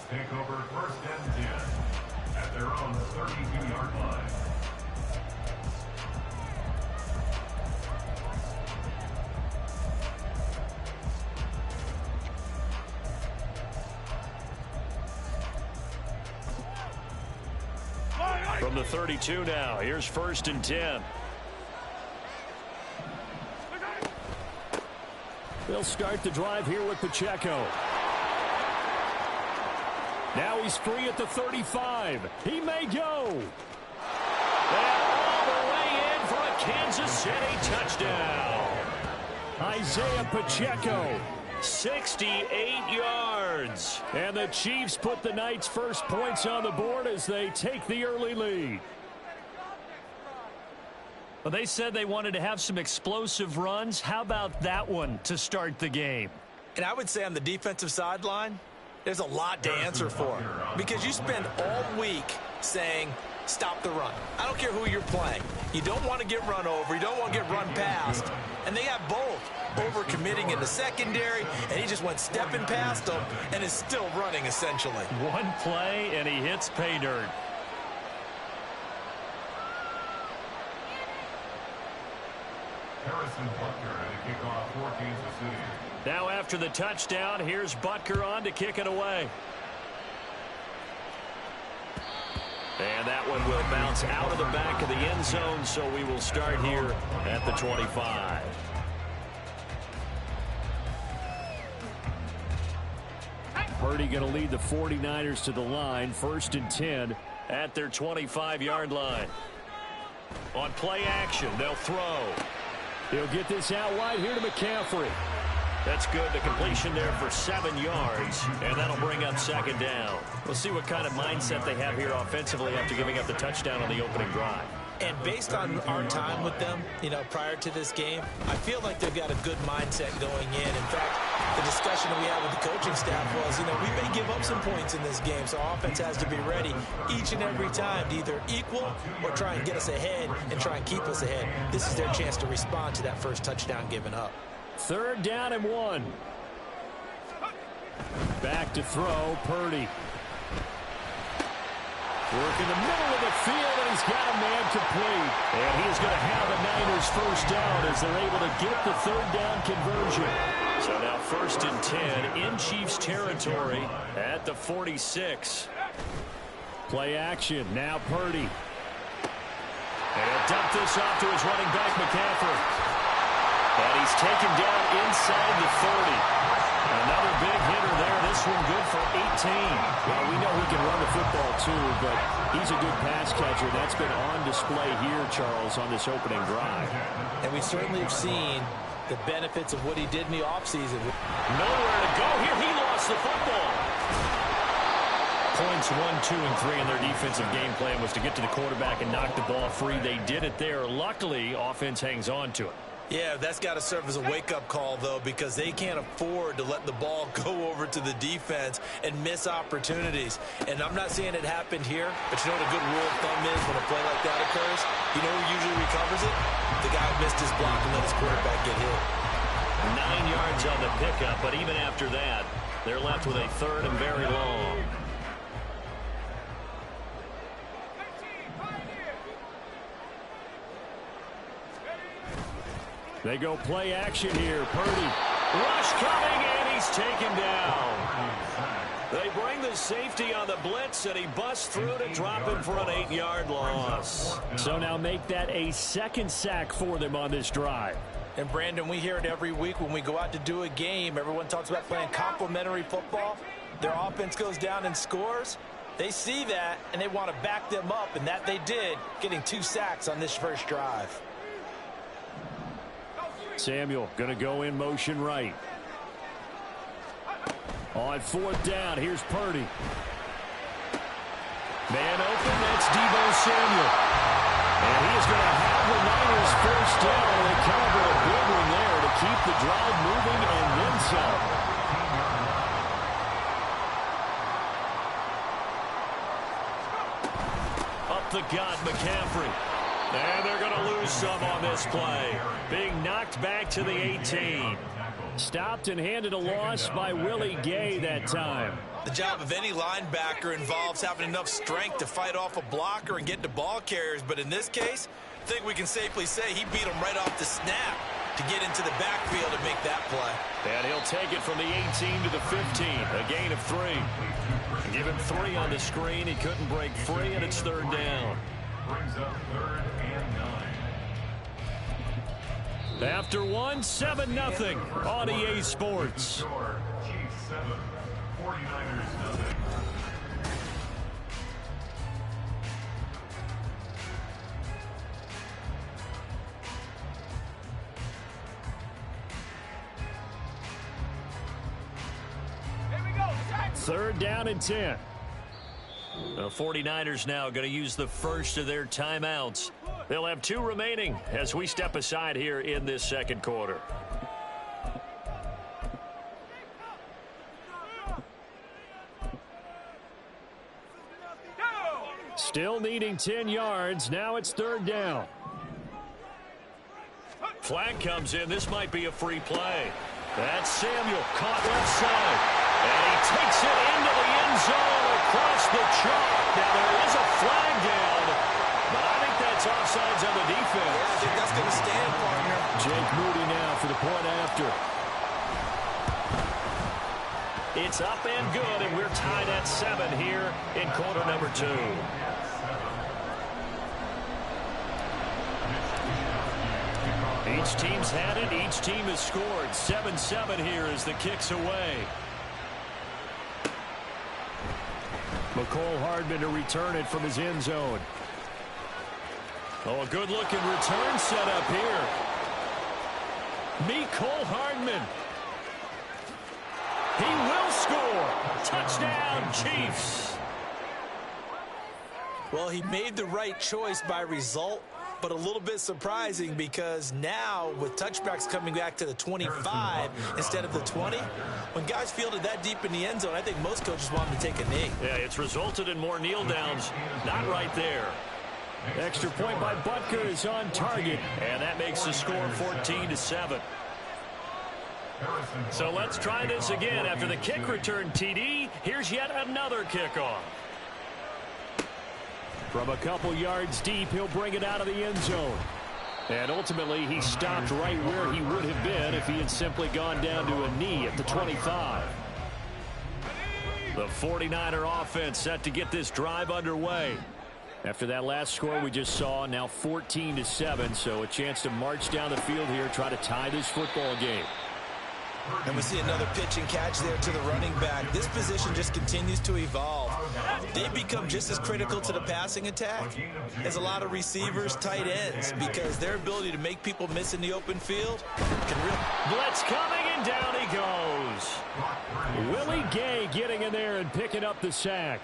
take over first and 10 at their own 32-yard line. From the 32 now, here's first and 10. They'll start the drive here with Pacheco. Now he's free at the 35. He may go. And all the way in for a Kansas City touchdown. Isaiah Pacheco, 68 yards. And the Chiefs put the Knights' first points on the board as they take the early lead. Well, they said they wanted to have some explosive runs. How about that one to start the game? And I would say on the defensive sideline, there's a lot to answer for. Because you spend all week saying, stop the run. I don't care who you're playing. You don't want to get run over. You don't want to get run past. And they have both. Over-committing in the secondary, and he just went stepping past them and is still running, essentially. One play, and he hits pay dirt. Harrison Butker at a kickoff for Kansas City. Now after the touchdown, here's Butker on to kick it away. And that one will bounce out of the back of the end zone, so we will start here at the 25. Purdy going to lead the 49ers to the line, first and 10 at their 25-yard line. On play action, they'll throw. He'll get this out wide here to McCaffrey. That's good. The completion there for 7 yards, and that'll bring up second down. We'll see what kind of mindset they have here offensively after giving up the touchdown on the opening drive. And based on our time with them, prior to this game, I feel like they've got a good mindset going in. In fact, the discussion that we had with the coaching staff was, we may give up some points in this game, so offense has to be ready each and every time to either equal or try and get us ahead and try and keep us ahead. This is their chance to respond to that first touchdown given up. Third down and 1. Back to throw, Purdy. Work in the middle of the field, and he's got a man complete. And he is going to have the Niners first down as they're able to get the third down conversion. So now first and 10 in Chiefs territory at the 46. Play action, now Purdy. And he'll dump this off to his running back, McCaffrey. And he's taken down inside the 30. Another big hitter there. This one good for 18. Well, we know he can run the football too, but he's a good pass catcher. That's been on display here, Charles, on this opening drive. And we certainly have seen the benefits of what he did in the offseason. Nowhere to go here. He lost the football. Points 1, 2, and 3 in their defensive game plan was to get to the quarterback and knock the ball free. They did it there. Luckily, offense hangs on to it. Yeah, that's got to serve as a wake-up call, though, because they can't afford to let the ball go over to the defense and miss opportunities. And I'm not saying it happened here, but you know what a good rule of thumb is when a play like that occurs? You know who usually recovers it? The guy who missed his block and let his quarterback get hit. 9 yards on the pickup, but even after that, they're left with a third and very long. They go play action here. Purdy. Rush coming, and he's taken down. They bring the safety on the blitz, and he busts through to drop him for an 8-yard loss. So now make that a second sack for them on this drive. And, Brandon, we hear it every week when we go out to do a game. Everyone talks about playing complementary football. Their offense goes down and scores. They see that, and they want to back them up, and that they did, getting 2 sacks on this first drive. Samuel going to go in motion right. On fourth down, here's Purdy. Man open, that's Deebo Samuel. And he is going to have the Niners first down. They cover a big one there to keep the drive moving and then some. Up the gut, McCaffrey. And they're going to lose some on this play. Being knocked back to the 18. Stopped and handed a loss by Willie Gay that time. The job of any linebacker involves having enough strength to fight off a blocker and get to ball carriers. But in this case, I think we can safely say he beat him right off the snap to get into the backfield and make that play. And he'll take it from the 18 to the 15, a gain of 3. Give him 3 on the screen. He couldn't break free, and it's 3rd down. Brings up 3rd and 9. After 1, 7-0 on EA Sports. Chiefs 7, 49ers 0. Third down and 10. The 49ers now going to use the first of their timeouts. They'll have 2 remaining as we step aside here in this second quarter. Still needing 10 yards. Now it's 3rd down. Flag comes in. This might be a free play. That's Samuel caught left side. And he takes it into the end zone across the chalk. Now there is a flag down, but I think that's offsides on the defense. Yeah, I think that's going to stand, partner. Jake Moody now for the point after. It's up and good, and we're tied at 7 here in quarter number 2. Each team's had it. Each team has scored. 7-7 here as the kick's away. McCole Hardman to return it from his end zone. Oh, a good-looking return set up here. McCole Hardman. He will score. Touchdown, Chiefs. Well, he made the right choice by result, but a little bit surprising because now with touchbacks coming back to the 25 instead of the 20, when guys fielded that deep in the end zone, I think most coaches want him to take a knee. Yeah, it's resulted in more kneel downs. Not right there. Extra point by Butker is on target, and that makes the score 14-7. So let's try this again. After the kick return TD, here's yet another kickoff. From a couple yards deep, he'll bring it out of the end zone. And ultimately, he stopped right where he would have been if he had simply gone down to a knee at the 25. The 49er offense set to get this drive underway. After that last score we just saw, now 14-7, so a chance to march down the field here, try to tie this football game. And we see another pitch and catch there to the running back. This position just continues to evolve. They become just as critical to the passing attack as a lot of receivers, tight ends, because their ability to make people miss in the open field can really... Blitz coming, and down he goes. Willie Gay getting in there and picking up the sack.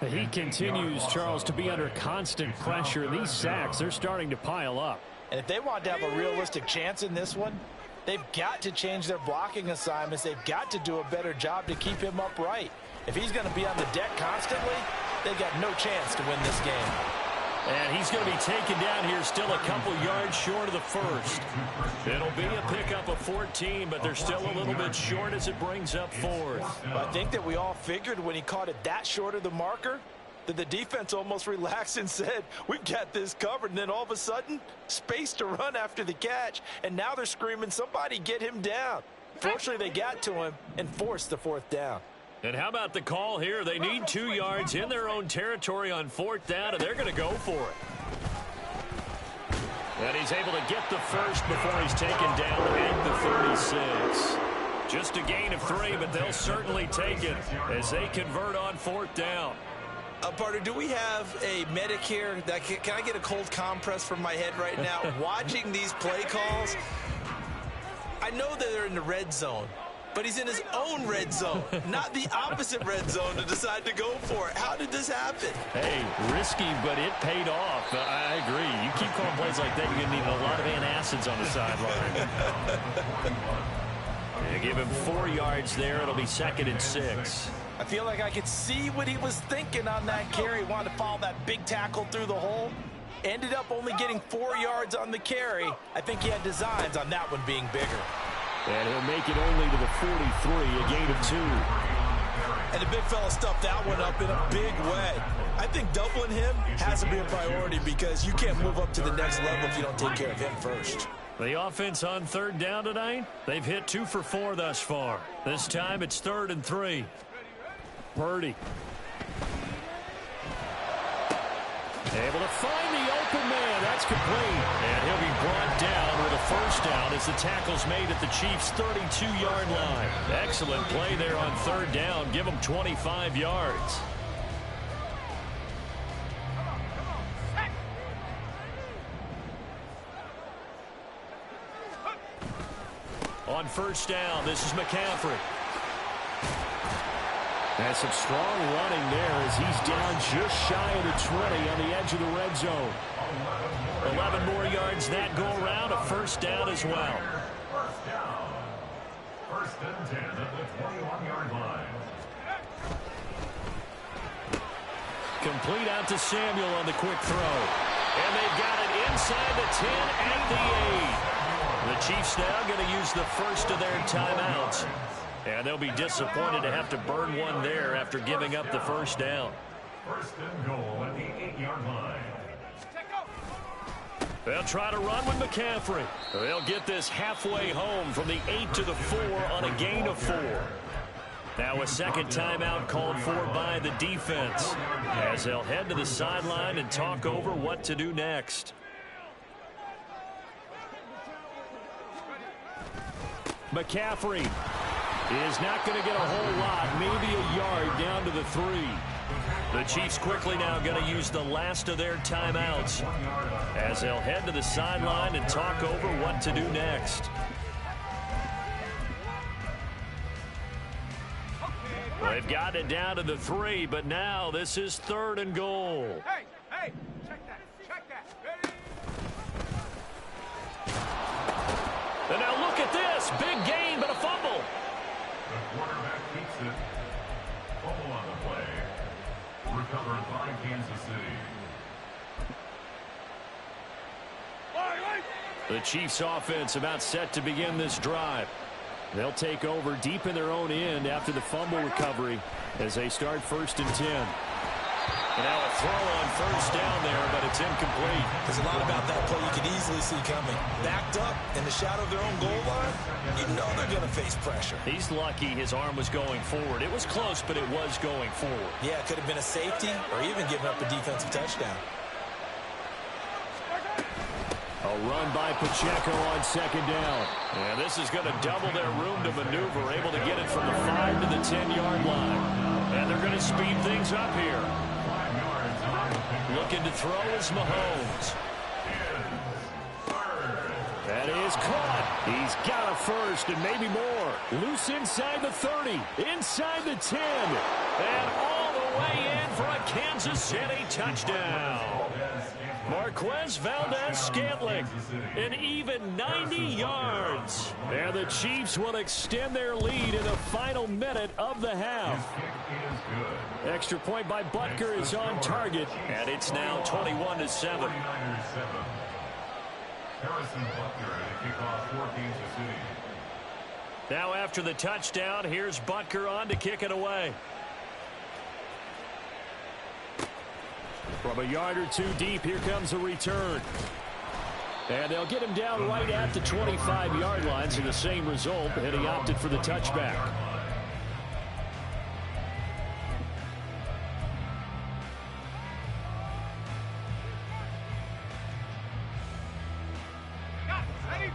He continues, Charles, to be under constant pressure. These sacks, they're starting to pile up. And if they want to have a realistic chance in this one, they've got to change their blocking assignments. They've got to do a better job to keep him upright. If he's going to be on the deck constantly, they've got no chance to win this game. And he's going to be taken down here still a couple yards short of the first. It'll be a pickup of 14, but they're still a little bit short as it brings up 4th. I think that we all figured when he caught it that short of the marker that the defense almost relaxed and said, we've got this covered. And then all of a sudden, space to run after the catch. And now they're screaming, somebody get him down. Fortunately, they got to him and forced the 4th down. And how about the call here? They need 2 yards in their own territory on 4th down, and they're going to go for it. And he's able to get the first before he's taken down at the 36. Just a gain of 3, but they'll certainly take it as they convert on 4th down. Partner, do we have a medic here? Can I get a cold compress from my head right now? Watching these play calls, I know that they're in the red zone, but he's in his own red zone, not the opposite red zone to decide to go for it. How did this happen? Hey, risky, but it paid off. I agree. You keep calling plays like that, you're going to need a lot of antacids on the sideline. They give him 4 yards there. It'll be 2nd and 6. I feel like I could see what he was thinking on that carry. He wanted to follow that big tackle through the hole. Ended up only getting 4 yards on the carry. I think he had designs on that one being bigger. And he'll make it only to the 43, a gain of 2. And the big fella stuffed that one up in a big way. I think doubling him has to be a priority because you can't move up to the next level if you don't take care of him first. The offense on third down tonight, they've hit 2 for 4 thus far. This time it's 3rd and 3. Purdy. Able to find the open man. That's complete. And he'll be brought down with a first down as the tackle's made at the Chiefs' 32-yard line. Excellent play there on third down. Give them 25 yards. On first down, this is McCaffrey. That's some strong running there as he's down just shy of the 20 on the edge of the red zone. 11 more yards that go around, a first down as well. First down. 1st and 10 at the 21-yard line. Complete out to Samuel on the quick throw. And they've got it inside the 10 at the 8. The Chiefs now going to use the first of their timeouts. And they'll be disappointed to have to burn one there after giving up the first down. 1st and goal at the 8-yard line. They'll try to run with McCaffrey. They'll get this halfway home from the 8 to the 4 on a gain of 4. Now a second timeout called for by the defense as they'll head to the sideline and talk over what to do next. McCaffrey is not going to get a whole lot, maybe a yard down to the 3. The Chiefs quickly now going to use the last of their timeouts as they'll head to the sideline and talk over what to do next. They've got it down to the 3, but now this is 3rd and goal. Hey, check that. Ready? And now look at this. Big gain, but a fumble. The quarterback keeps it. Fumble on the play. Recovered by Kansas City. The Chiefs offense about set to begin this drive. They'll take over deep in their own end after the fumble recovery as they start 1st and 10. And now a throw on first down there, but it's incomplete. There's a lot about that play you can easily see coming. Backed up in the shadow of their own goal line, you know they're going to face pressure. He's lucky his arm was going forward. It was close, but it was going forward. Yeah, it could have been a safety or even giving up a defensive touchdown. A run by Pacheco on 2nd down. And this is going to double their room to maneuver, able to get it from the 5 to the 10-yard line. And they're going to speed things up here. Looking to throw is Mahomes. That is caught. He's got a first and maybe more. Loose inside the 30, inside the 10, and all the way in for a Kansas City touchdown. Marquez Valdez-Scantling, an even 90 yards. And the Chiefs will extend their lead in the final minute of the half. Extra point by Butker is on target, and it's now 21-7. Harrison Butker at a kickoff for Kansas City. Now after the touchdown, here's Butker on to kick it away. From a yard or two deep, here comes a return. And they'll get him down right at the 25-yard line, so the same result, and he opted for the touchback.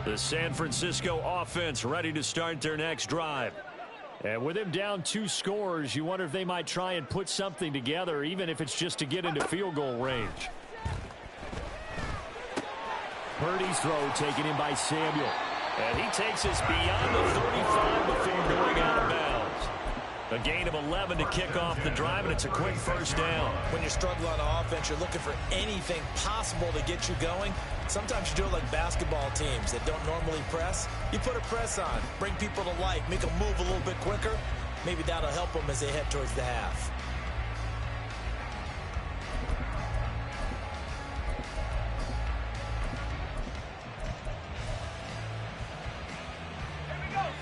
The San Francisco offense ready to start their next drive. And with him down 2 scores, you wonder if they might try and put something together, even if it's just to get into field goal range. Purdy's throw taken in by Samuel. And he takes us beyond the 35 before going out of bounds. A gain of 11 to kick off the drive, and it's a quick first down. When you're struggling on offense, you're looking for anything possible to get you going. Sometimes you do it like basketball teams that don't normally press. You put a press on, bring people to life, make them move a little bit quicker. Maybe that'll help them as they head towards the half.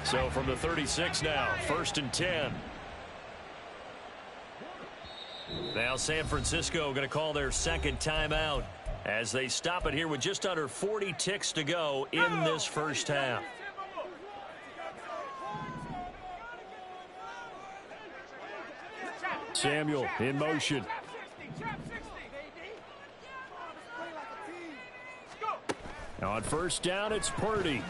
So from the 36 now, 1st and 10. Now San Francisco going to call their second timeout as they stop it here with just under 40 ticks to go in this first half. Samuel in motion. On first down, it's Purdy.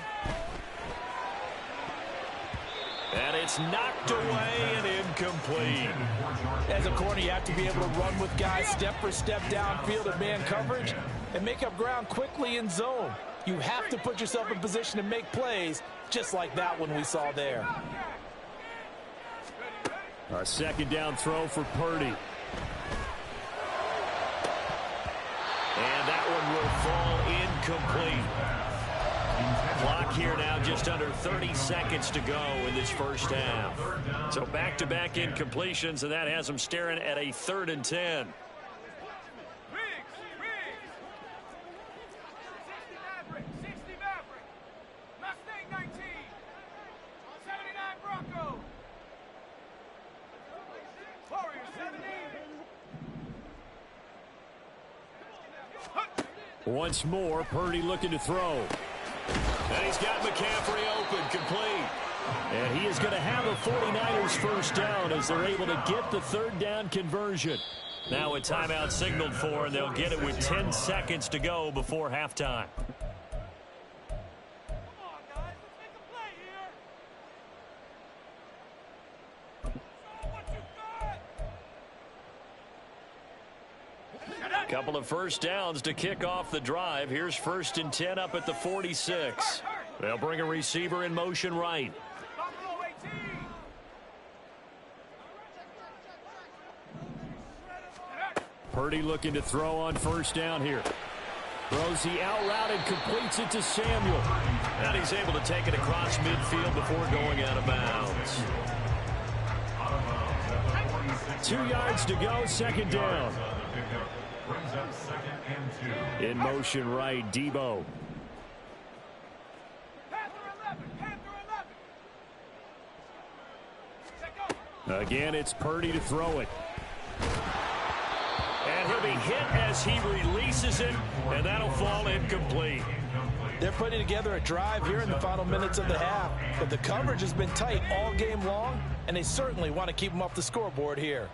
And it's knocked away and incomplete. As a corner, you have to be able to run with guys step for step downfield in man coverage and make up ground quickly in zone. You have to put yourself in position to make plays, just like that one we saw there. A second down throw for Purdy. And that one will fall incomplete. Clock here now just under 30 seconds to go in this first half. So back-to-back incompletions, and that has them staring at a 3rd and 10. Once more, Purdy looking to throw. And he's got McCaffrey open, complete. And he is going to have a 49ers first down as they're able to get the 3rd down conversion. Now a timeout signaled for, and they'll get it with 10 seconds to go before halftime. Couple of first downs to kick off the drive. Here's 1st and 10 up at the 46. They'll bring a receiver in motion right. Purdy looking to throw on first down here. Throws the out route and completes it to Samuel. And he's able to take it across midfield before going out of bounds. 2 yards to go, second down. Brings up 2nd and 2. In motion right, Debo. Again, it's Purdy to throw it. And he'll be hit as he releases it, and that'll fall incomplete. They're putting together a drive here in the final minutes of the half, but the coverage has been tight all game long, and they certainly want to keep them off the scoreboard here.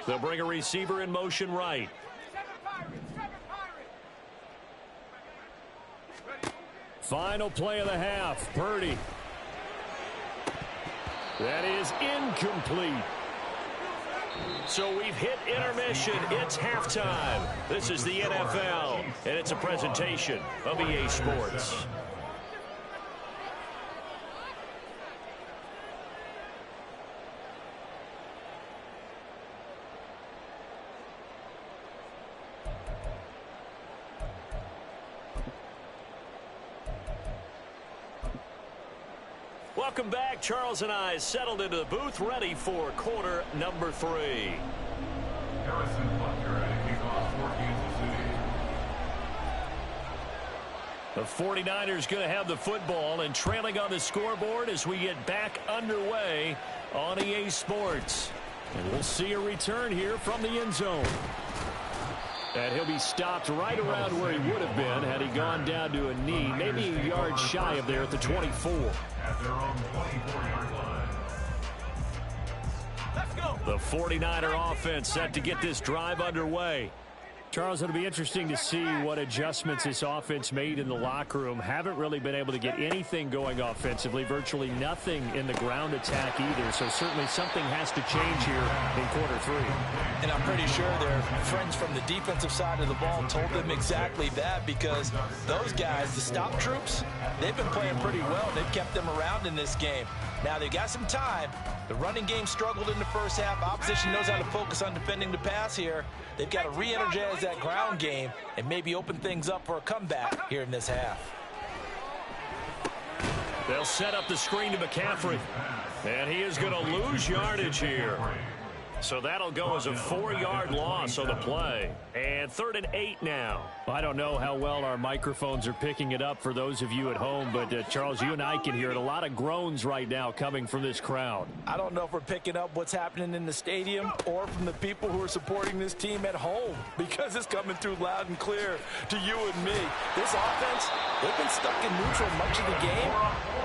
They'll bring a receiver in motion right. Final play of the half, Purdy. That is incomplete. So we've hit intermission. It's halftime. This is the NFL, and it's a presentation of EA Sports. Welcome back. Charles and I settled into the booth, ready for quarter number 3. Harrison Butker ready to kick off for Kansas City. The 49ers going to have the football and trailing on the scoreboard as we get back underway on EA Sports. And we'll see a return here from the end zone. And he'll be stopped right around where he would have been had he gone down to a knee, maybe a yard shy of there at the 24. At their own 24-yard line. Let's go. The 49er offense set to get this drive underway. Charles, it'll be interesting to see what adjustments this offense made in the locker room. Haven't really been able to get anything going offensively, virtually nothing in the ground attack either. So certainly something has to change here in quarter 3. And I'm pretty sure their friends from the defensive side of the ball told them exactly that, because those guys, the stop troops, they've been playing pretty well. They've kept them around in this game. Now they've got some time. The running game struggled in the first half. Opposition knows how to focus on defending the pass here. They've got to re-energize that ground game and maybe open things up for a comeback here in this half. They'll set up the screen to McCaffrey. And he is going to lose yardage here. So that'll go as a 4-yard loss on the play. And 3rd and 8 now. I don't know how well our microphones are picking it up for those of you at home, but Charles, you and I can hear it. A lot of groans right now coming from this crowd. I don't know if we're picking up what's happening in the stadium or from the people who are supporting this team at home, because it's coming through loud and clear to you and me. This offense, they've been stuck in neutral much of the game,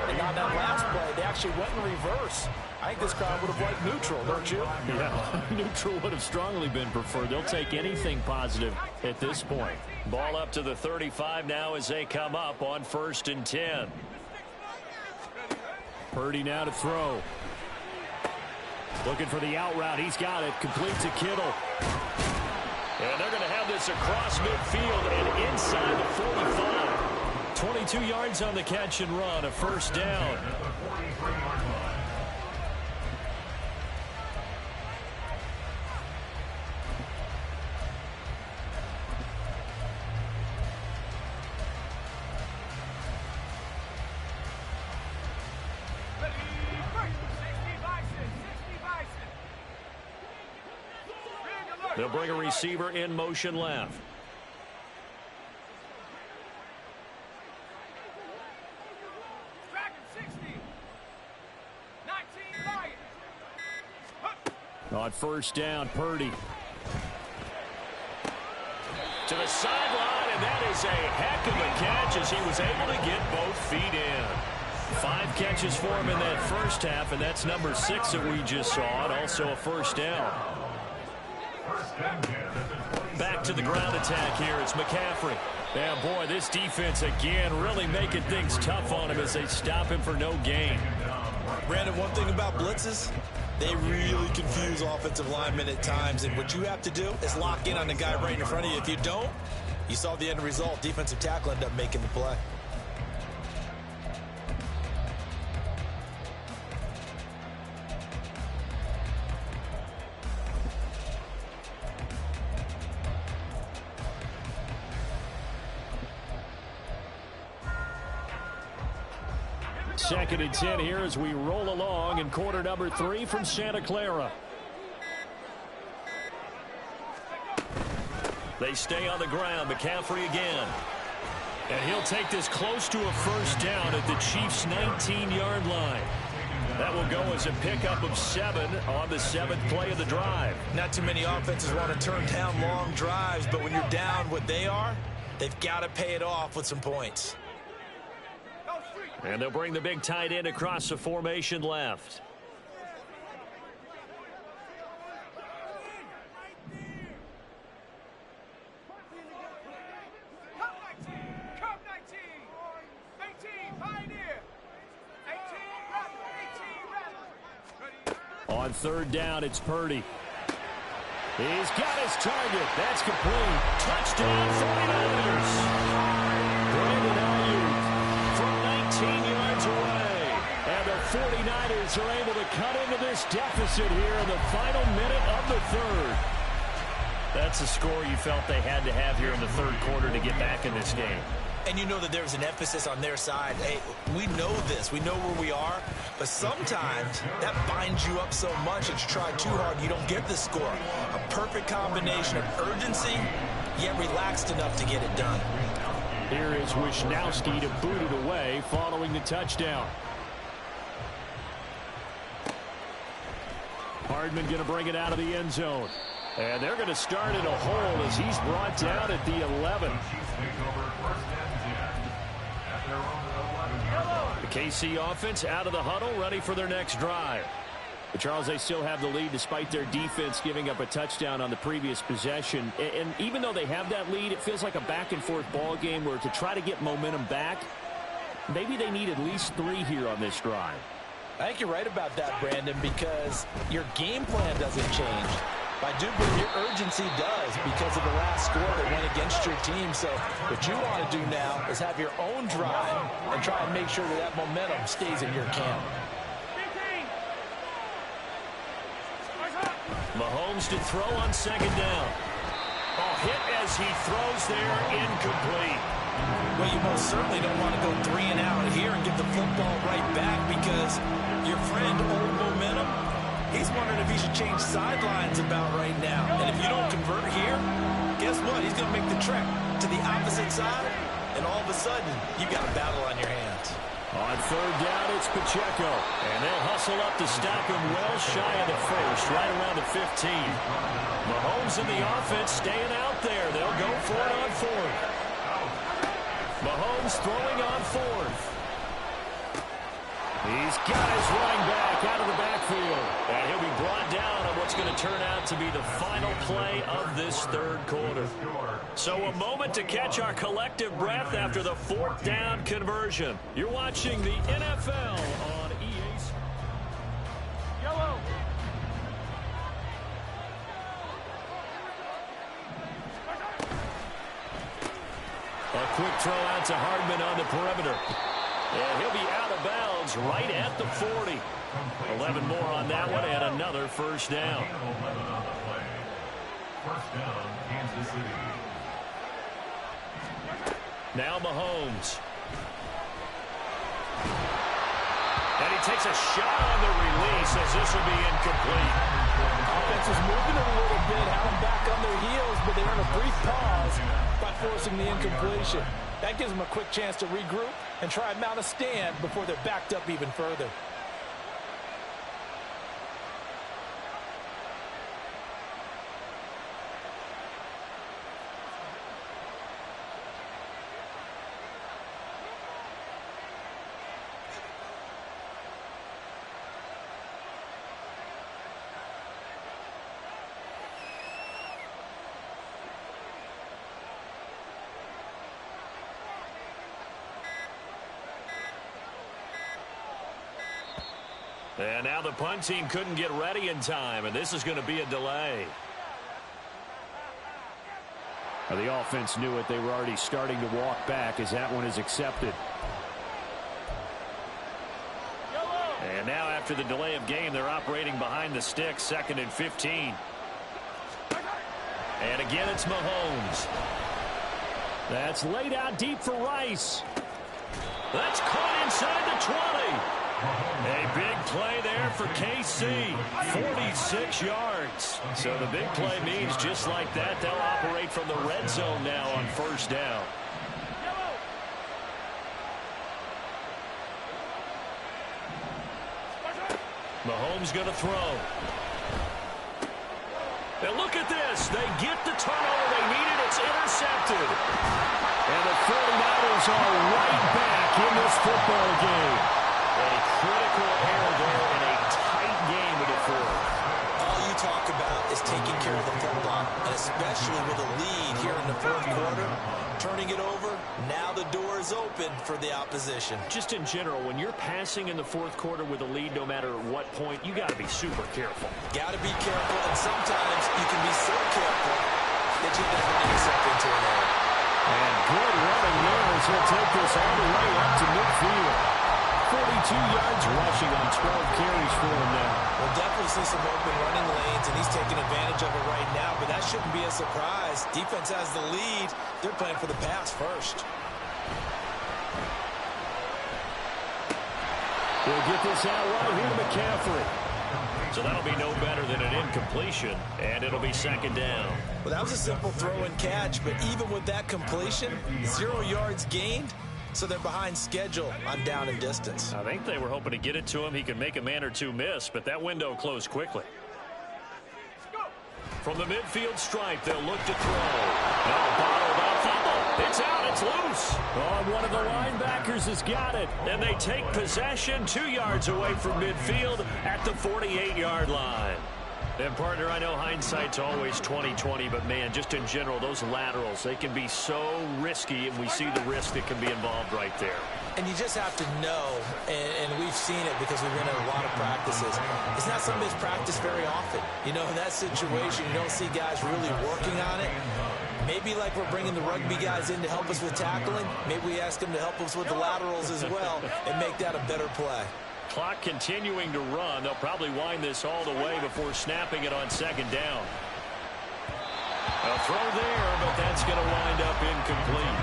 and on that last play, they actually went in reverse. I think this crowd would have liked neutral, don't you? Yeah, neutral would have strongly been preferred. They'll take anything positive at this point. Ball up to the 35 now as they come up on 1st and 10. Purdy now to throw. Looking for the out route. He's got it. Complete to Kittle. And they're going to have this across midfield and inside the 45. 22 yards on the catch and run. A 1st down. They'll bring a receiver in motion left. On 1st down, Purdy. To the sideline, and that is a heck of a catch as he was able to get both feet in. 5 catches for him in that 1st half, and that's number 6 that we just saw, and also a 1st down. Back to the ground attack here. It's McCaffrey. Yeah, boy, this defense again really making things tough on him as they stop him for no gain. Brandon, one thing about blitzes, they really confuse offensive linemen at times, and what you have to do is lock in on the guy right in front of you. If you don't, you saw the end result. Defensive tackle ended up making the play. Second and 10 here as we roll along in quarter number 3 from Santa Clara. They stay on the ground. McCaffrey again. And he'll take this close to a 1st down at the Chiefs' 19-yard line. That will go as a pickup of 7 on the 7th play of the drive. Not too many offenses want to turn down long drives, but when you're down what they are, they've got to pay it off with some points. And they'll bring the big tight end across the formation left. On 3rd down, it's Purdy. He's got his target. That's complete. Touchdown, 49ers. From 19 yards away. And the 49ers are able to cut into this deficit here in the final minute of the 3rd. That's a score you felt they had to have here in the 3rd quarter to get back in this game. And you know that there's an emphasis on their side. Hey, we know this. We know where we are. But sometimes that binds you up so much that you try too hard and you don't get the score. A perfect combination of urgency, yet relaxed enough to get it done. Here is Wisnowski to boot it away following the touchdown. Hardman going to bring it out of the end zone. And they're going to start in a hole as he's brought down at the 11. The KC offense out of the huddle, ready for their next drive. But Charles, they still have the lead despite their defense giving up a touchdown on the previous possession. And even though they have that lead, it feels like a back-and-forth ball game where to try to get momentum back, maybe they need at least 3 here on this drive. I think you're right about that, Brandon, because your game plan doesn't change. I do believe your urgency does because of the last score that went against your team. So what you want to do now is have your own drive and try and make sure that that momentum stays in your camp. Mahomes to throw on 2nd down. Oh, hit as he throws there, incomplete. Well, you most certainly don't want to go 3 and out here and get the football right back because your friend, old momentum, He's wondering if he should change sidelines about right now. And if you don't convert here, guess what? He's going to make the trek to the opposite side, and all of a sudden, you've got a battle on your hands. On third down, it's Pacheco. And they'll hustle up to stop him well shy of the first, right around the 15. Mahomes and the offense staying out there. They'll go for it on fourth. Mahomes throwing on fourth. He's got his running back out of the backfield. And he'll be brought down on what's going to turn out to be the final play of this third quarter. So a moment to catch our collective breath after the fourth down conversion. You're watching the NFL on EA. Yellow. A quick throw out to Hardman on the perimeter. And he'll be out of bounds right at the 40. 11 more on that one and another first down. 11 on the play. First down, Kansas City. Now Mahomes. And he takes a shot on the release as this will be incomplete. Offense is moving a little bit, had them back on their heels, but they earn a brief pause by forcing the incompletion. That gives them a quick chance to regroup and try and mount a stand before they're backed up even further. And now the punt team couldn't get ready in time, and this is going to be a delay. Well, the offense knew it. They were already starting to walk back as that one is accepted. And now after the delay of game, they're operating behind the sticks, 2nd and 15. And again, it's Mahomes. That's laid out deep for Rice. That's caught inside the 20. A big play there for KC, 46 yards. So the big play means just like that, they'll operate from the red zone now on first down. Mahomes going to throw. And look at this. They get the turnover they needed. It's intercepted. And the 49ers are right back in this football game. A critical error there in a tight game with a fourth. All you talk about is taking care of the football, and especially with a lead here in the fourth quarter, turning it over, now the door is open for the opposition. Just in general, when you're passing in the fourth quarter with a lead, no matter what point, you got to be super careful. Got to be careful, and sometimes you can be so careful that you never get yourself into an error. And good running there as he'll take this all the way up to midfield. 42 yards rushing on 12 carries for him now. We'll definitely see some open running lanes, and he's taking advantage of it right now, but that shouldn't be a surprise. Defense has the lead. They're playing for the pass first. He'll get this out right here to McCaffrey. So that'll be no better than an incompletion, and it'll be 2nd down. Well, that was a simple throw and catch, but even with that completion, 0 yards gained. So they're behind schedule on down and distance. I think they were hoping to get it to him. He could make a man or two miss, but that window closed quickly. From the midfield stripe, they'll look to throw. Now bottled up, fumble. It's out, it's loose. Oh, one of the linebackers has got it. And they take possession 2 yards away from midfield at the 48-yard line. And, partner, I know hindsight's always 20/20, but, man, just in general, those laterals, they can be so risky, and we see the risk that can be involved right there. And you just have to know, and we've seen it because we've been in a lot of practices, it's not something that's practiced very often. You know, in that situation, you don't see guys really working on it. Maybe like we're bringing the rugby guys in to help us with tackling, maybe we ask them to help us with the laterals as well and make that a better play. Clock continuing to run. They'll probably wind this all the way before snapping it on 2nd down. A throw there, but that's going to wind up incomplete.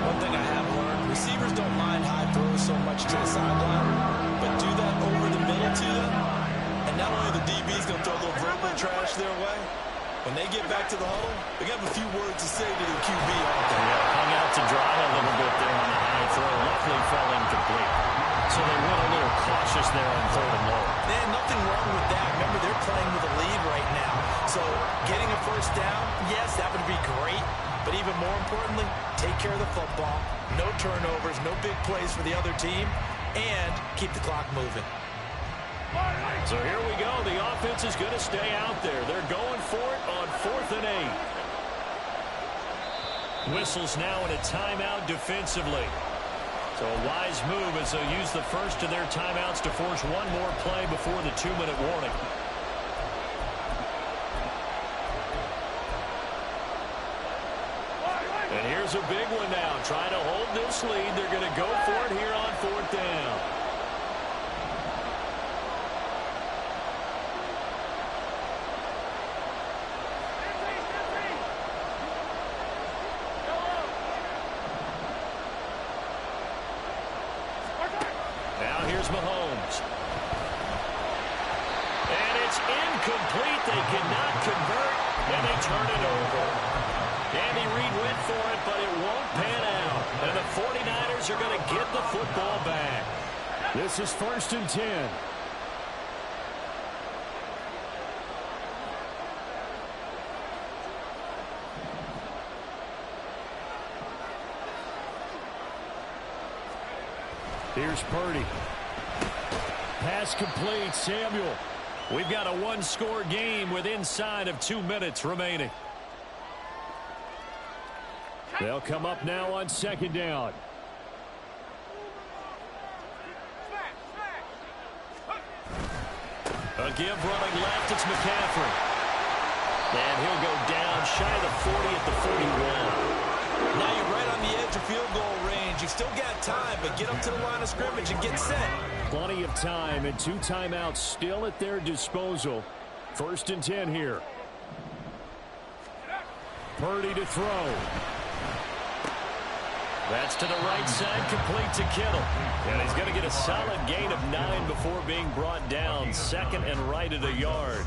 One thing I have learned, receivers don't mind high throws so much to the sideline, but do that over the middle to them, and not only the DB's going to throw a little verbal trash their way, when they get back to the huddle, they got a few words to say to their QB, aren't they? Yeah, hung out to dry a little bit there on the high throw. Luckily fell incomplete. So they went a little cautious there on 3rd and long. Man, nothing wrong with that. Remember, they're playing with a lead right now. So getting a first down, yes, that would be great. But even more importantly, take care of the football. No turnovers, no big plays for the other team, and keep the clock moving. So here we go. The offense is going to stay out there. They're going for it on 4th and 8. Whistles now in a timeout defensively. So a wise move as they'll use the first of their timeouts to force one more play before the 2-minute warning. And here's a big one now. Trying to hold this lead. They're going to go for it here on 4th down. Now here's Mahomes. And it's incomplete. They cannot convert, and they turn it over. Andy Reid went for it, but it won't pan out. And the 49ers are going to get the football back. This is 1st and 10. Here's Purdy. Pass complete, Samuel. We've got a one-score game with inside of 2 minutes remaining. They'll come up now on 2nd down. A give running left, it's McCaffrey. And he'll go down shy of the 40 at the 41. Now you're right on the edge of field goal range. You've still got time, but get up to the line of scrimmage and get set. Plenty of time and 2 timeouts still at their disposal. 1st and 10 here. Purdy to throw. That's to the right side, complete to Kittle. And he's going to get a solid gain of 9 before being brought down. 2nd and right at a yard.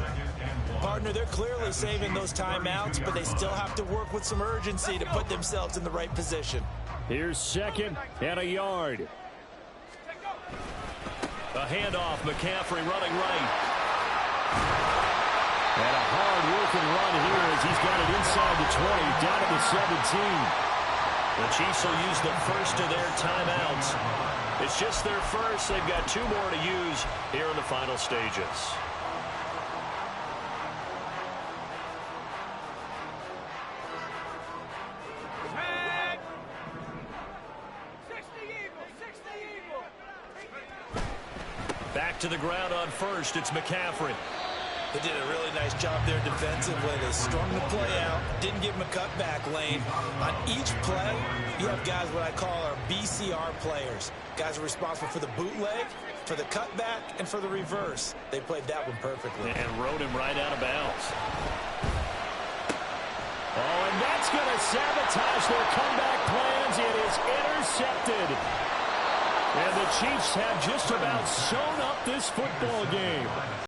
Partner, they're clearly saving those timeouts, but they still have to work with some urgency to put themselves in the right position. Here's 2nd and a yard. A handoff, McCaffrey running right. And a hard-working run here as he's got it inside the 20, down to the 17. The Chiefs will use the first of their timeouts. It's just their first. They've got 2 more to use here in the final stages. Back to the ground on first. It's McCaffrey. They did a really nice job there defensively. They strung the play out, didn't give him a cutback lane. On each play, you have guys what I call our BCR players. Guys are responsible for the bootleg, for the cutback, and for the reverse. They played that one perfectly. And rode him right out of bounds. Oh, and that's going to sabotage their comeback plans. It is intercepted. And the Chiefs have just about sewn up this football game.